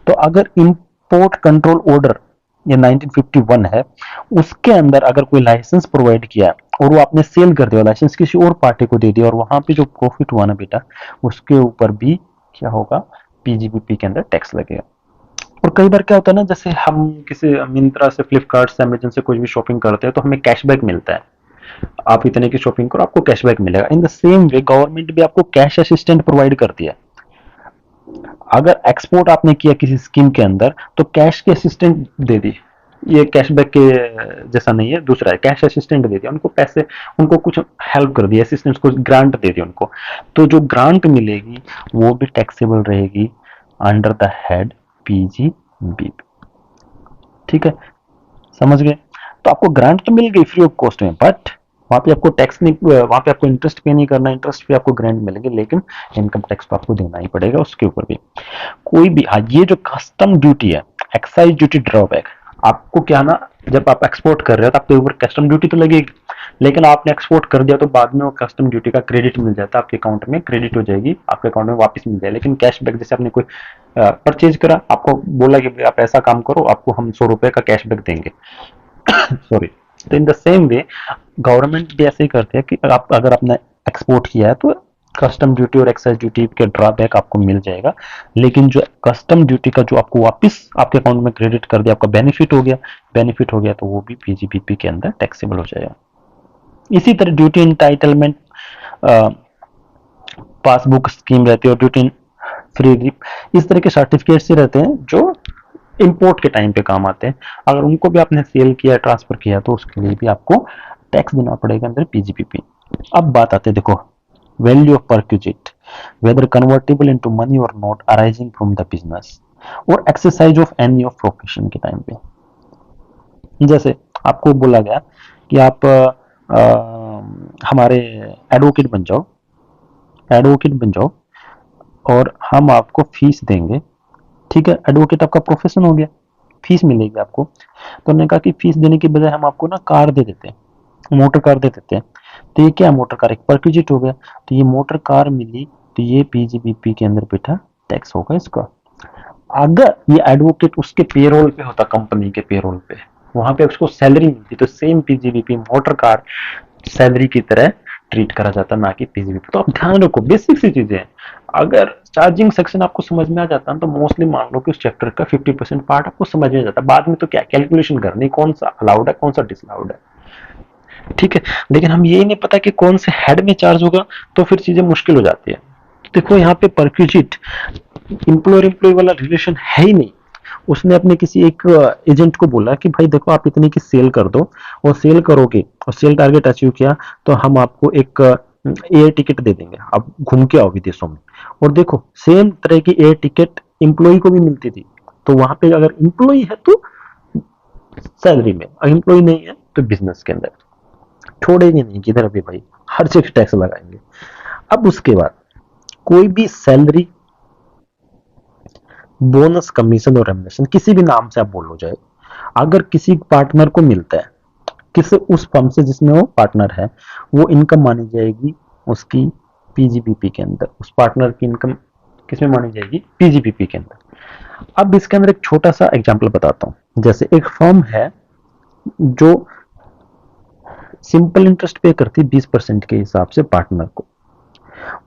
तो अगर इंपोर्ट कंट्रोल ऑर्डर ये 1951 है, उसके अंदर अगर कोई लाइसेंस प्रोवाइड किया और वो आपने सेल कर दिया, लाइसेंस किसी और पार्टी को दे दिया, और वहां पे जो प्रॉफिट हुआ ना बेटा, उसके ऊपर भी क्या होगा, पीजीबीपी के अंदर टैक्स लगेगा। और कई बार क्या होता है ना, जैसे हम किसी मिंत्रा से, फ्लिपकार्ट से, अमेजन से कुछ भी शॉपिंग करते हैं तो हमें कैशबैक मिलता है, आप इतने की शॉपिंग करो आपको कैशबैक मिलेगा। In the same way government भी आपको कैश असिस्टेंट प्रोवाइड करती है। अगर एक्सपोर्ट आपने किया किसी स्कीम के अंदर, तो कैश के असिस्टेंट दे दी, ये कैशबैक के जैसा नहीं है, दूसरा है, कैश असिस्टेंट दे दिया उनको पैसे, उनको कुछ हेल्प कर दी, असिस्टेंट को ग्रांट दे दी उनको, तो जो ग्रांट मिलेगी वो भी टैक्सेबल रहेगी अंडर द हेड पीजीबीपी। ठीक है, समझ गए? तो आपको ग्रांट तो मिल गई फ्री ऑफ कॉस्ट में, बट वहां पे आपको टैक्स नहीं, वहां पे आपको इंटरेस्ट पे नहीं करना, इंटरेस्ट पे आपको ग्रांट मिलेंगे, लेकिन इनकम टैक्स तो आपको देना ही पड़ेगा उसके ऊपर भी। कोई भी, हाँ, ये जो कस्टम ड्यूटी है, एक्साइज ड्यूटी ड्रॉबैक, आपको क्या ना, जब आप एक्सपोर्ट कर रहे हो तो आपके ऊपर कस्टम ड्यूटी तो लगेगी, लेकिन आपने एक्सपोर्ट कर दिया तो बाद में वो कस्टम ड्यूटी का क्रेडिट मिल जाता है, आपके अकाउंट में क्रेडिट हो जाएगी, आपके अकाउंट में वापस मिल जाएगी। लेकिन कैशबैक, जैसे आपने कोई परचेज करा, आपको बोला कि आप ऐसा काम करो, आपको हम 100 रुपए का कैशबैक देंगे, सॉरी, तो in the same way government भी ऐसे ही करते हैं कि आप अगर आपने एक्सपोर्ट किया है तो कस्टम ड्यूटी और एक्साइज ड्यूटी के ड्रॉबैक आपको मिल जाएगा, लेकिन जो कस्टम ड्यूटी का जो आपको वापस आपके अकाउंट में क्रेडिट कर दिया, आपका बेनिफिट हो गया तो वो भी पीजीबीपी के अंदर टैक्सेबल हो जाएगा। इसी तरह ड्यूटी इंटाइटलमेंट पासबुक स्कीम रहती है, और ड्यूटी फ्री रिप, इस तरह के सर्टिफिकेट से रहते हैं जो इंपोर्ट के टाइम पे काम आते हैं। अगर उनको भी आपने सेल किया, ट्रांसफर किया, तो उसके लिए भी आपको टैक्स देना पड़ेगा अंदर पीजीपीपी। अब बात आते हैं, देखो, value of perquisite, whether convertible into money और not arising from the business और exercise of any of profession के टाइम पे। जैसे आपको बोला गया कि आप हमारे एडवोकेट बन जाओ और हम आपको फीस देंगे। ठीक है, एडवोकेट आपका प्रोफेशन हो गया, फीस मिलेगी आपको। तो उन्होंने कहा कि फीस देने के बजाय हम आपको ना कार दे देते हैं, मोटर कार दे देते हैं। तो ये क्या, मोटर कार एक परक्विजिट हो गया, तो ये मोटर कार मिली, तो ये पीजीबीपी के अंदर बेटा टैक्स होगा इसका। अगर ये एडवोकेट उसके पेरोल पे होता, कंपनी के पेरोल पे, वहां पे उसको सैलरी मिलती, तो same PGBP motor car salary की तरह ट्रीट करा जाता, ना कि पीजीबीपी। तो आप ध्यान रखो, बेसिक सी चीजें हैं। अगर चार्जिंग सेक्शन आपको समझ में आ जाता है तो मोस्टली मान लो कि उस चैप्टर का 50% पार्ट आपको समझ में जाता है। बाद में तो क्या कैलकुलेशन करनी, कौन सा अलाउड है कौन सा डिसअलाउड है, ठीक है। लेकिन हम यही नहीं पता कि कौन से हेड में चार्ज होगा, तो फिर चीजें मुश्किल हो जाती है। देखो यहाँ पे परक्यूजिट इंप्लॉयर एम्प्लॉय वाला रिलेशन है ही नहीं। उसने अपने किसी एक एजेंट को बोला कि भाई देखो आप इतने की सेल कर दो, और सेल करोगे और सेल टारगेट अचीव किया तो हम आपको एक एयर टिकट दे देंगे, आप घूम के आओ विदेशों में। और देखो सेम तरह की एयर टिकट एम्प्लॉय को भी मिलती थी। तो वहां पे अगर एम्प्लॉय है तो सैलरी में, एम्प्लॉय नहीं है तो बिजनेस के अंदर छोड़ेंगे नहीं किधर भी भाई, हर जगह टैक्स लगाएंगे। अब उसके बाद कोई भी सैलरी, बोनस, कमीशन और रेम्युनरेशन किसी भी नाम से आप बोलो, जाए अगर किसी पार्टनर को मिलता है, किस उस फर्म से जिसमें वो पार्टनर है, वो इनकम मानी जाएगी उसकी पीजीबीपी के अंदर। उस पार्टनर की इनकम किसमें मानी जाएगी? पीजीबीपी के अंदर। अब इसके अंदर एक छोटा सा एग्जांपल बताता हूँ। जैसे एक फर्म है जो सिंपल इंटरेस्ट पे करती है 20% के हिसाब से पार्टनर को,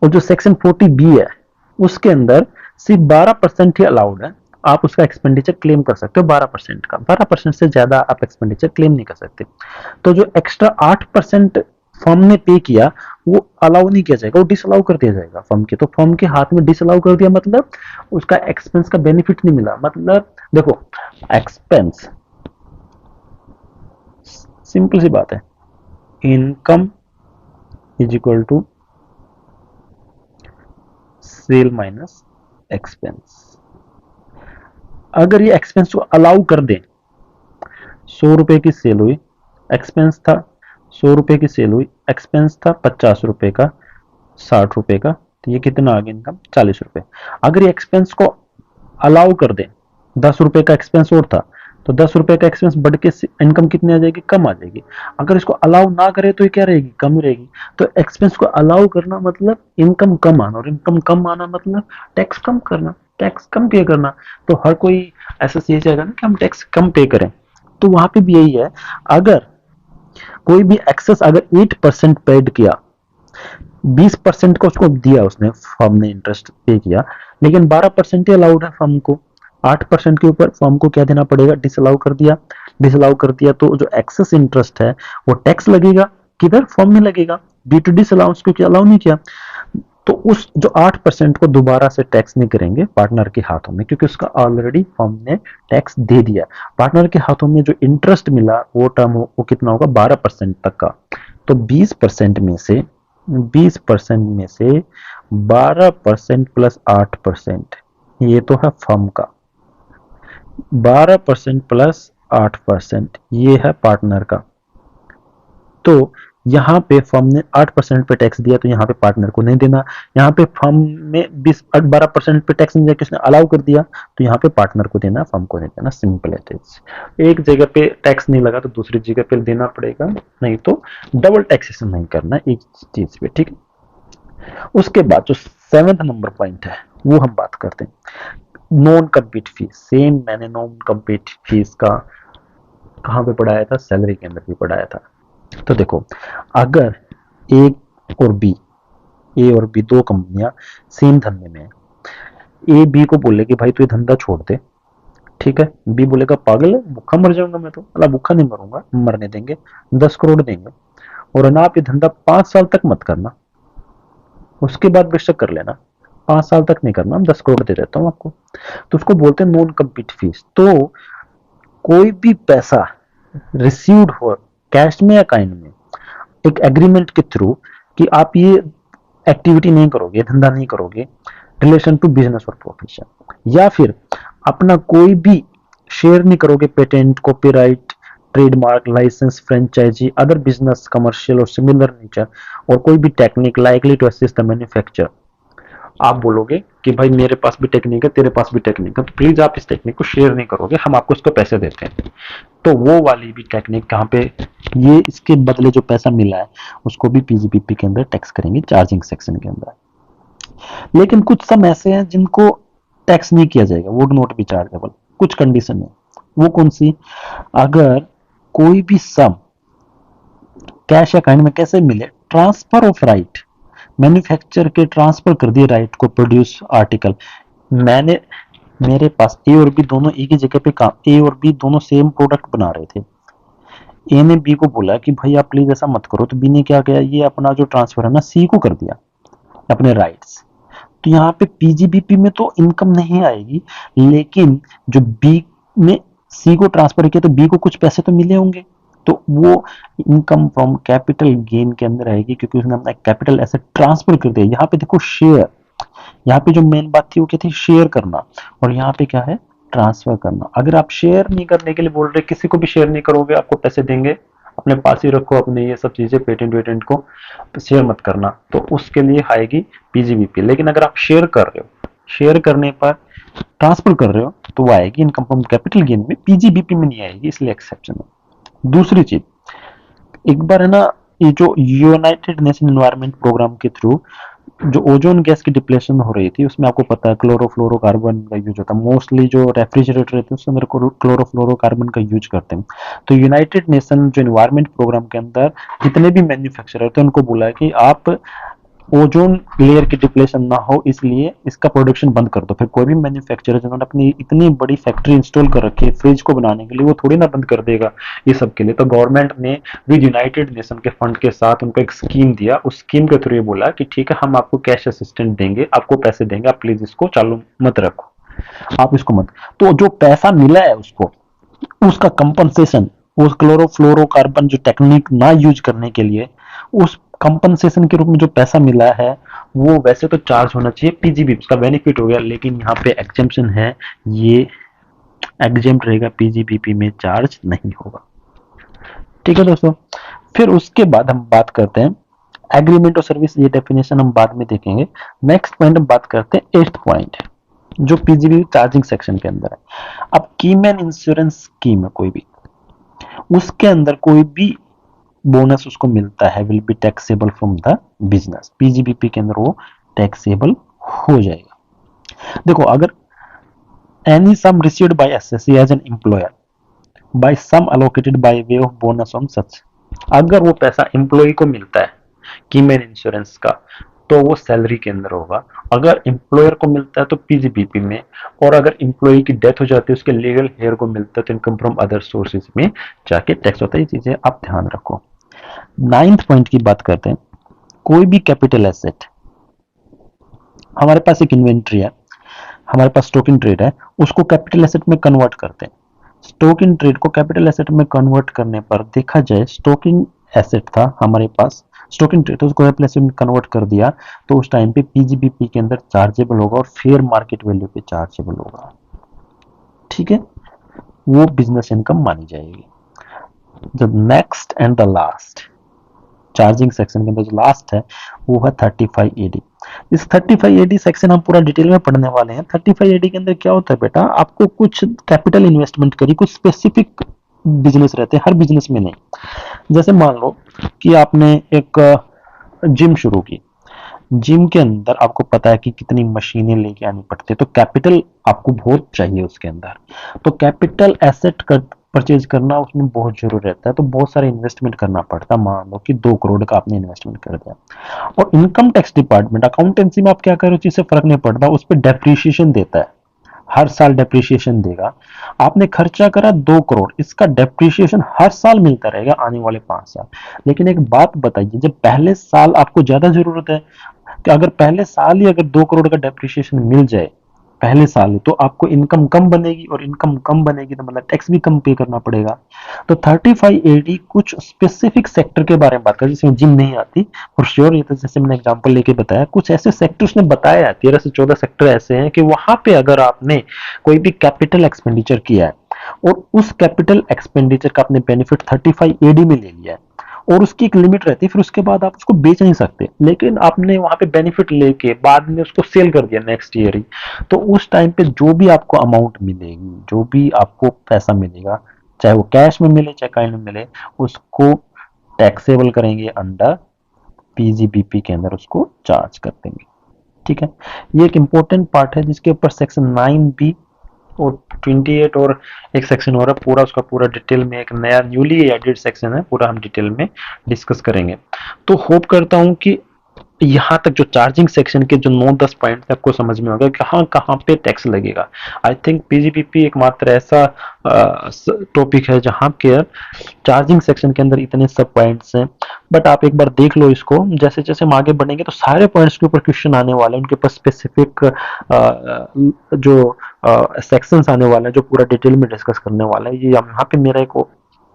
और जो सेक्शन 40B है उसके अंदर सिर्फ 12% ही अलाउड है। आप उसका एक्सपेंडिचर क्लेम कर सकते हो 12% का, 12% से ज्यादा आप एक्सपेंडिचर क्लेम नहीं कर सकते। तो जो एक्स्ट्रा 8% फर्म ने पे किया वो अलाउ नहीं किया जाएगा, वो डिसअलाउ कर दिया जाएगा फर्म के। तो फर्म के हाथ में डिसअलाउ कर दिया मतलब उसका एक्सपेंस का बेनिफिट नहीं मिला। मतलब देखो, एक्सपेंस सिंपल सी बात है, income is equal to sale minus expense. अगर ये एक्सपेंस को अलाउ कर दे, 100 रुपए की सेल हुई, एक्सपेंस था 100 रुपए की सेल हुई, एक्सपेंस था 50 रुपए का, 60 रुपए का, तो ये कितना आ गया इनकम? 40 रुपए। अगर ये एक्सपेंस को अलाउ कर दे, 10 रुपए का एक्सपेंस और था, तो 10 रुपए का एक्सपेंस बढ़ के इनकम कितनी आ जाएगी? कम आ जाएगी। अगर इसको अलाउ ना करे तो ये क्या रहेगी? कम रहेगी। तो एक्सपेंस को अलाउ करना मतलब इनकम कम आना, और इनकम कम आना मतलब टैक्स कम करना, टैक्स कम पे करना। तो हर कोई ऐसा सोच जाएगा ना कि हम टैक्स कम पे करें। तो वहां पे भी यही है, अगर कोई भी एक्सेस अगर 8% पेड किया, 20% का उसको दिया उसने, फर्म ने इंटरेस्ट पे किया, लेकिन 12% ही अलाउड है फर्म को, 8% के ऊपर फर्म को क्या देना पड़ेगा? डिसअलाउ कर दिया। डिसअलाउ कर दिया तो जो एक्सेस इंटरेस्ट है वो टैक्स लगेगा, किधर? फर्म में लगेगा। ड्यू टू डिसअलाउंस, क्योंकि अलाउ नहीं किया। तो उस जो 8% को दोबारा से टैक्स नहीं करेंगे पार्टनर के हाथों में, क्योंकि उसका ऑलरेडी फर्म ने टैक्स दे दिया। पार्टनर के हाथों में जो इंटरेस्ट मिला वो टर्म वो कितना होगा? 12% तक का। तो 20% में से 20% में से 12% प्लस 8%, ये तो है फर्म का। 12% प्लस 8% ये है पार्टनर का। तो यहाँ पे फर्म ने 8% पे टैक्स दिया, तो यहाँ पे पार्टनर को नहीं देना। यहाँ पे फर्म में 12% पे टैक्स नहीं दिया, किसने अलाउ कर दिया, तो यहाँ पे पार्टनर को देना, फर्म को नहीं देना। सिंपल है। एक जगह पे टैक्स नहीं लगा तो दूसरी जगह पे देना पड़ेगा, नहीं तो डबल टैक्सेशन नहीं करना एक चीज पे, ठीक है। उसके बाद जो 7th नंबर पॉइंट है वो हम बात करते हैं, नॉन कम्पीट फीस। सेम मैंने नॉन कम्पीट फीस का कहाँ पे पढ़ाया था? सैलरी के अंदर भी पढ़ाया था। तो देखो, अगर ए और बी दो कंपनियां सेम धंधे में है, ए बी को बोले कि भाई तू ये धंधा छोड़ दे, ठीक है। बी बोलेगा पागल है, भूखा मर जाऊंगा मैं तो। अला भूखा नहीं मरूंगा, मरने देंगे, 10 करोड़ देंगे, और ना आप ये धंधा 5 साल तक मत करना, उसके बाद बेशक कर लेना, 5 साल तक नहीं करना, हम 10 करोड़ दे देता हूँ आपको। तो उसको बोलते हैं नॉन कम्पीट फीस। तो कोई भी पैसा रिसीव्ड हो कैश में या काइंड में, एक एग्रीमेंट के थ्रू कि आप ये एक्टिविटी नहीं करोगे, धंधा नहीं करोगे रिलेशन टू बिजनेस और प्रोफेशन, या फिर अपना कोई भी शेयर नहीं करोगे patent, copyright, trademark, license, franchisee, other business, commercial और सिमिलर नेचर, और कोई भी technique likely to assist the manufacture. आप बोलोगे कि भाई मेरे पास भी टेक्निक है, तेरे पास भी टेक्निक है, तो प्लीज आप इस टेक्निक को शेयर नहीं करोगे, हम आपको इसको पैसे देते हैं। तो वो वाली भी टेक्निक कहाँ पे, ये इसके बदले जो पैसा मिला है उसको भी पीजीबीपी के अंदर टैक्स करेंगे, चार्जिंग सेक्शन के अंदर। लेकिन कुछ सम ऐसे हैं जिनको टैक्स नहीं किया जाएगा, वुड नॉट बी चार्जेबल, कुछ कंडीशन है। वो कौन सी? अगर कोई भी सम कैश या काइंड में कैसे मिले, ट्रांसफर ऑफ राइट, मैन्युफैक्चर के ट्रांसफर कर दिए राइट को प्रोड्यूस आर्टिकल। मैंने मेरे पास ए और बी दोनों एक ही जगह पे काम, ए और बी दोनों सेम प्रोडक्ट बना रहे थे। ए ने बी को बोला कि भाई आप प्लीज ऐसा मत करो, तो बी ने क्या किया, ये अपना जो ट्रांसफर है ना सी को कर दिया, अपने राइट्स। तो यहाँ पे पीजीबीपी में तो इनकम नहीं आएगी, लेकिन जो बी ने सी को ट्रांसफर किया तो बी को कुछ पैसे तो मिले होंगे, तो वो इनकम फ्रॉम कैपिटल गेन के अंदर आएगी, क्योंकि उसने अपना कैपिटल एसेट ट्रांसफर कर दिया। यहाँ पे देखो शेयर, यहाँ पे जो मेन बात थी वो क्या थी? शेयर करना, और यहाँ पे क्या है? ट्रांसफर करना। अगर आप शेयर नहीं करने के लिए बोल रहे, किसी को भी शेयर नहीं करोगे, आपको पैसे देंगे, अपने पास ही रखो अपने ये सब चीजें, पेटेंट वेटेंट को शेयर मत करना, तो उसके लिए आएगी पीजीबीपी। लेकिन अगर आप शेयर कर रहे हो, शेयर करने पर ट्रांसफर कर रहे हो, तो वो आएगी इनकम फ्रॉम कैपिटल गेन में, पीजीबीपी में नहीं आएगी, इसलिए एक्सेप्शन है। दूसरी चीज, एक बार है ना, ये जो यूनाइटेड नेशन एनवायरनमेंट प्रोग्राम के थ्रू जो ओजोन गैस की डिप्लेशन हो रही थी, उसमें आपको पता है क्लोरोफ्लोरोकार्बन का यूज होता है। मोस्टली जो रेफ्रिजरेटर रहते हैं उसके अंदर क्लोरोफ्लोरोकार्बन का यूज करते हैं। तो यूनाइटेड नेशन जो एनवायरनमेंट प्रोग्राम के अंदर जितने भी मैन्युफैक्चरर थे उनको बोला है कि आप ओजोन लेयर की डिप्लेशन ना हो इसलिए इसका प्रोडक्शन बंद कर दो। फिर कोई भी मैन्युफैक्चरर जिन्होंने अपनी इतनी बड़ी फैक्ट्री इंस्टॉल कर रखी है फ्रिज को बनाने के लिए, वो थोड़ी ना बंद कर देगा ये सब के लिए। तो गवर्नमेंट ने विद यूनाइटेड नेशन के फंड के साथ उनको एक स्कीम दिया, उस स्कीम के थ्रू ये बोला कि ठीक है हम आपको कैश असिस्टेंट देंगे, आपको पैसे देंगे, आप प्लीज इसको चालू मत रखो, आप इसको मत। तो जो पैसा मिला है उसको, उसका कंपनसेशन, उस क्लोरोफ्लोरोकार्बन जो टेक्निक ना यूज करने के लिए, उस कंपनसेशन के रूप में जो पैसा मिला है वो वैसे तो चार्ज होना चाहिए पीजीबी, उसका बेनिफिट हो गया, लेकिन यहाँ पे एक्सेप्शन है, ये एग्जेम्प्ट रहेगा, पीजीबीपी में चार्ज नहीं होगा। ठीक है दोस्तों। फिर उसके बाद हम बात करते हैं एग्रीमेंट ऑफ सर्विस, ये डेफिनेशन हम बाद में देखेंगे। नेक्स्ट पॉइंट हम बात करते हैं एट्थ पॉइंट, जो पीजीबी चार्जिंग सेक्शन के अंदर है। अब कीमैन इंश्योरेंस स्कीम है कोई भी, उसके अंदर कोई भी बोनस उसको मिलता है will be taxable from the business. PGBP के अंदर वो टैक्सेबल हो जाएगा। देखो, अगर any sum received by SSC as an employer by sum allocated by way of bonus on such, अगर वो पैसा एम्प्लॉय को मिलता है कीमैन इंश्योरेंस का, तो वो सैलरी के अंदर होगा। अगर एम्प्लॉयर को मिलता है तो पीजीबीपी में, और अगर एम्प्लॉय की डेथ हो जाती है उसके लीगल हेयर को मिलता है तो इनकम फ्रॉम अदर सोर्सेज में जाके टैक्स होता है। ये चीजें आप ध्यान रखो। नाइन्थ पॉइंट की बात करते हैं। कोई भी कैपिटल एसेट, हमारे पास एक इन्वेंट्री है, हमारे पास स्टॉक इन ट्रेड है, उसको कैपिटल एसेट में कन्वर्ट करते हैं। स्टॉक इन ट्रेड को कैपिटल एसेट में कन्वर्ट करने पर देखा जाए, स्टॉक इन एसेट था हमारे पास, स्टॉक इन ट्रेड तो उसको कैपिटल एसेट में कन्वर्ट कर दिया, तो उस टाइम पे पीजीबीपी के अंदर चार्जेबल होगा और फेयर मार्केट वैल्यू पे चार्जेबल होगा। ठीक है, वो बिजनेस इनकम मानी जाएगी। जब next and the last charging section के अंदर जो लास्ट है वो है 35AD। इस 35AD सेक्शन हम पूरा डिटेल में पढ़ने वाले हैं। 35AD के अंदर क्या होता है बेटा, आपको कुछ कैपिटल इन्वेस्टमेंट करी, कुछ स्पेसिफिक बिजनेस रहते हैं, हर बिजनेस में नहीं। जैसे मान लो कि आपने एक जिम शुरू की, जिम के अंदर आपको पता है कि कितनी मशीनें लेके आनी पड़ती है, तो कैपिटल आपको बहुत चाहिए उसके अंदर। तो कैपिटल एसेट कर परचेज करना उसमें बहुत जरूरी रहता है, तो बहुत सारे इन्वेस्टमेंट करना पड़ता है। मान लो कि 2 करोड़ का आपने इन्वेस्टमेंट कर दिया, और इनकम टैक्स डिपार्टमेंट अकाउंटेंसी में आप क्या करो, चीज से फर्क नहीं पड़ता, उस पर डेप्रिसिएशन देता है, हर साल डेप्रिसिएशन देगा। आपने खर्चा करा 2 करोड़, इसका डेप्रिसिएशन हर साल मिलता रहेगा आने वाले 5 साल। लेकिन एक बात बताइए, जब पहले साल आपको ज्यादा जरूरत है, कि अगर पहले साल ही अगर 2 करोड़ का डेप्रिसिएशन मिल जाए पहले साल ही, तो आपको इनकम कम बनेगी, और इनकम कम बनेगी तो मतलब टैक्स भी कम पे करना पड़ेगा। तो 35AD कुछ स्पेसिफिक सेक्टर के बारे में बात कर, जिसमें जिम नहीं आती फॉर श्योर। ये तो जैसे मैंने एग्जांपल लेके बताया, कुछ ऐसे सेक्टर्स ने बताया है, 13 से 14 सेक्टर ऐसे हैं कि वहां पे अगर आपने कोई भी कैपिटल एक्सपेंडिचर किया है और उस कैपिटल एक्सपेंडिचर का आपने बेनिफिट 35AD में ले लिया है, और उसकी एक लिमिट रहती है, फिर उसके बाद आप उसको बेच नहीं सकते, लेकिन आपने वहां पे बेनिफिट लेके बाद में उसको सेल कर दिया नेक्स्ट ईयर ही, तो उस टाइम पे जो भी आपको अमाउंट मिलेगी, जो भी आपको पैसा मिलेगा, चाहे वो कैश में मिले चाहे काइंड में मिले, उसको टैक्सेबल करेंगे अंडर पीजीबीपी के अंदर, उसको चार्ज कर देंगे। ठीक है, ये एक इंपॉर्टेंट पार्ट है जिसके ऊपर सेक्शन 9B और 28 और एक सेक्शन हो रहा है पूरा, उसका पूरा डिटेल में एक नया न्यूली एडेड सेक्शन है, पूरा हम डिटेल में डिस्कस करेंगे। तो होप करता हूं कि यहाँ तक जो चार्जिंग सेक्शन के जो 9-10 पॉइंट आपको समझ में होगा कि हाँ कहाँ पे टैक्स लगेगा। आई थिंक पीजीबीपी एकमात्र ऐसा टॉपिक है जहाँ के चार्जिंग सेक्शन के अंदर इतने सब पॉइंट्स हैं। बट आप एक बार देख लो इसको, जैसे जैसे हम आगे बढ़ेंगे तो सारे पॉइंट्स के ऊपर क्वेश्चन आने वाले हैं, उनके ऊपर स्पेसिफिक जो सेक्शंस आने वाले हैं जो पूरा डिटेल में डिस्कस करने वाला है। ये यहाँ पे मेरा एक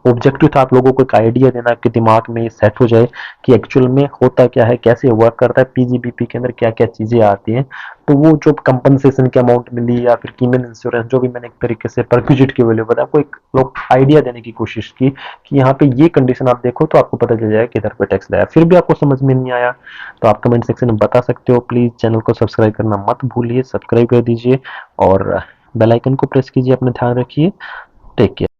ऑब्जेक्टिव था आप लोगों को एक आइडिया देना, कि दिमाग में सेट हो जाए कि एक्चुअल में होता क्या है, कैसे वर्क करता है, पीजीबीपी के अंदर क्या क्या चीजें आती हैं। तो वो जो कंपनसेशन की अमाउंट मिली या फिर कीमन इंश्योरेंस, जो भी मैंने एक तरीके से परक्विजिट के वैल्यू बताया, आपको एक लोग आइडिया देने की कोशिश की कि यहाँ पे ये कंडीशन आप देखो तो आपको पता चल जाएगा किधर पे टैक्स लगाया। फिर भी आपको समझ में नहीं आया तो आप कमेंट सेक्शन में बता सकते हो। प्लीज चैनल को सब्सक्राइब करना मत भूलिए, सब्सक्राइब कर दीजिए और बेल आइकन को प्रेस कीजिए। अपना ध्यान रखिए, टेक केयर।